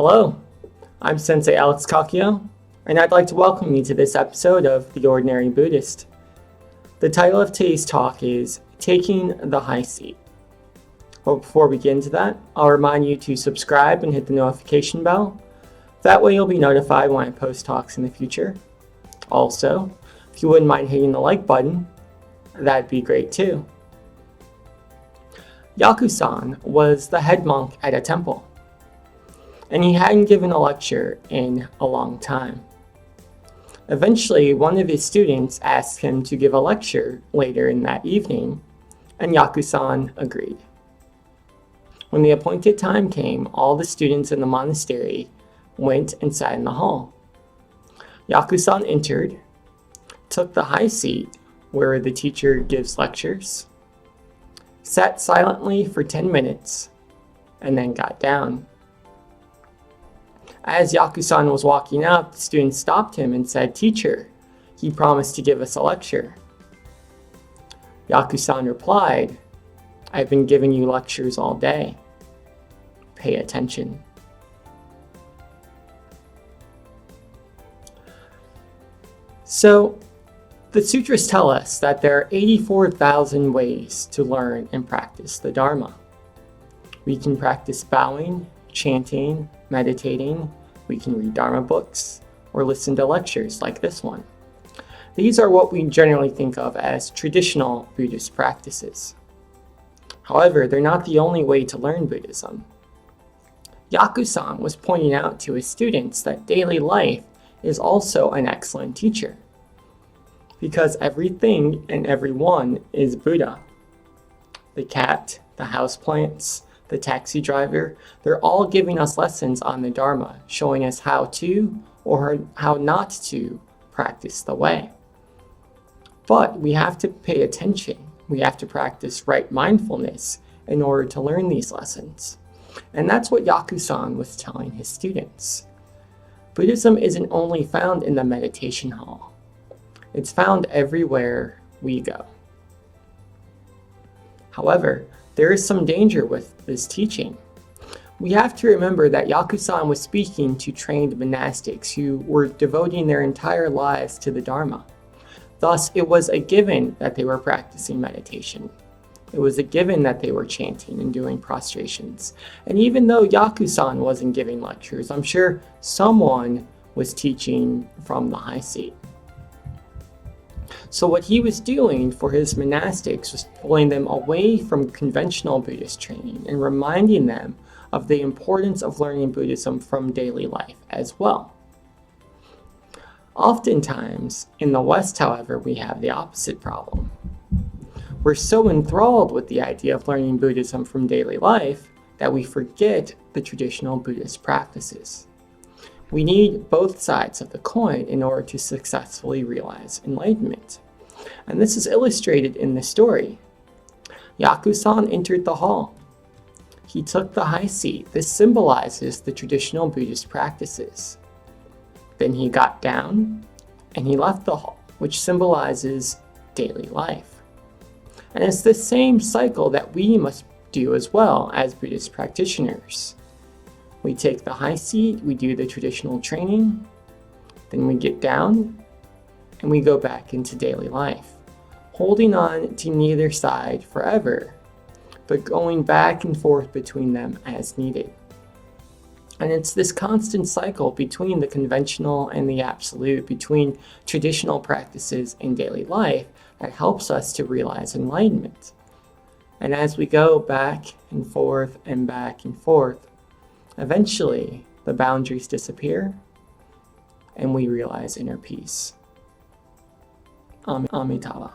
Hello, I'm Sensei Alex Kakuyo, and I'd like to welcome you to this episode of The Ordinary Buddhist. The title of today's talk is Taking the High Seat. But before we get into that, I'll remind you to subscribe and hit the notification bell. That way you'll be notified when I post talks in the future. Also, if you wouldn't mind hitting the like button, that'd be great too. Yaku-san was the head monk at a temple, and he hadn't given a lecture in a long time. Eventually, one of his students asked him to give a lecture later in that evening, and Yaku-san agreed. When the appointed time came, all the students in the monastery went and sat in the hall. Yaku-san entered, took the high seat where the teacher gives lectures, sat silently for 10 minutes, and then got down. As Yaku-san was walking out, the student stopped him and said, "Teacher, he promised to give us a lecture." Yaku-san replied, "I've been giving you lectures all day. Pay attention." So, the Sutras tell us that there are 84,000 ways to learn and practice the Dharma. We can practice bowing, chanting, meditating, we can read Dharma books, or listen to lectures like this one. These are what we generally think of as traditional Buddhist practices. However, they're not the only way to learn Buddhism. Yaku-san was pointing out to his students that daily life is also an excellent teacher, because everything and everyone is Buddha. The cat, the houseplants, the taxi driver, they're all giving us lessons on the Dharma, showing us how to or how not to practice the way. But we have to pay attention. We have to practice right mindfulness in order to learn these lessons. And that's what Yaku-san was telling his students. Buddhism isn't only found in the meditation hall. It's found everywhere we go. However, there is some danger with this teaching. We have to remember that Yaku-san was speaking to trained monastics who were devoting their entire lives to the Dharma. Thus, it was a given that they were practicing meditation. It was a given that they were chanting and doing prostrations. And even though Yaku-san wasn't giving lectures, I'm sure someone was teaching from the high seat. So what he was doing for his monastics was pulling them away from conventional Buddhist training and reminding them of the importance of learning Buddhism from daily life as well. Oftentimes, in the West, however, we have the opposite problem. We're so enthralled with the idea of learning Buddhism from daily life that we forget the traditional Buddhist practices. We need both sides of the coin in order to successfully realize enlightenment. And this is illustrated in the story. Yaku-san entered the hall. He took the high seat. This symbolizes the traditional Buddhist practices. Then he got down and he left the hall, which symbolizes daily life. And it's the same cycle that we must do as well as Buddhist practitioners. We take the high seat, we do the traditional training, then we get down, and we go back into daily life, holding on to neither side forever, but going back and forth between them as needed. And it's this constant cycle between the conventional and the absolute, between traditional practices and daily life, that helps us to realize enlightenment. And as we go back and forth and back and forth, eventually the boundaries disappear and we realize inner peace. Amitabha.